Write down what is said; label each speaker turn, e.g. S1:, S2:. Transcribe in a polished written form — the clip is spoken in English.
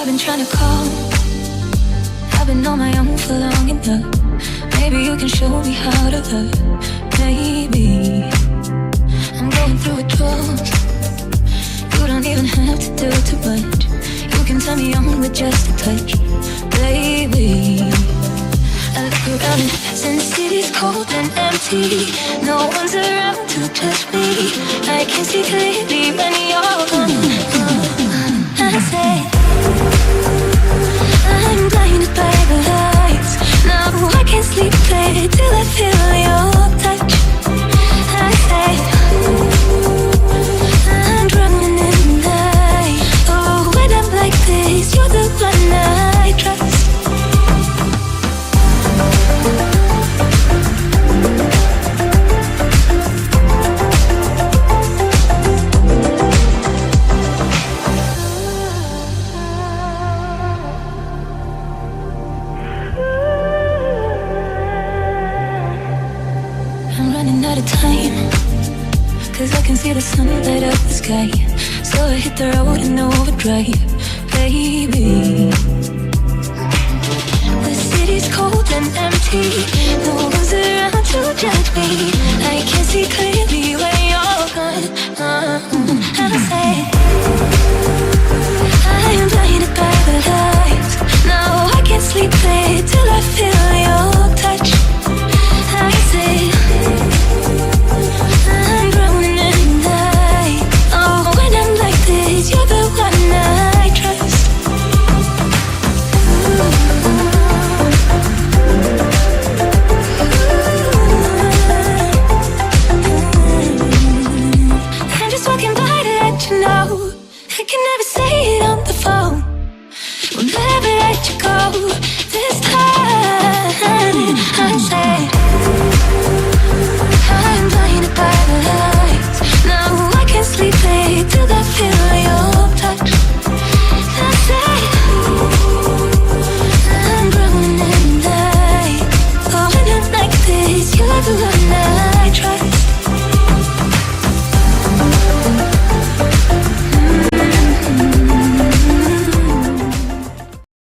S1: been trying to call. I've been on my own for long enough. Maybe you can show me how to love. Maybe I'm going through withdrawals. You don't even have to do too much. You can turn me on with just a touch, baby. I look around and since city's cold and empty, no one's around to touch me. I can see clearly when you're gone. I say I'm blinded by the lights. Now I can't sleep clear till I feel your touch. I say I'm drowning in the night. Oh, when I'm like this, you're the one I trust. I'm running out of time, 'cause I can see the sun light up the sky. So I hit the road in overdrive, baby. The city's cold and empty, no one's around to judge me.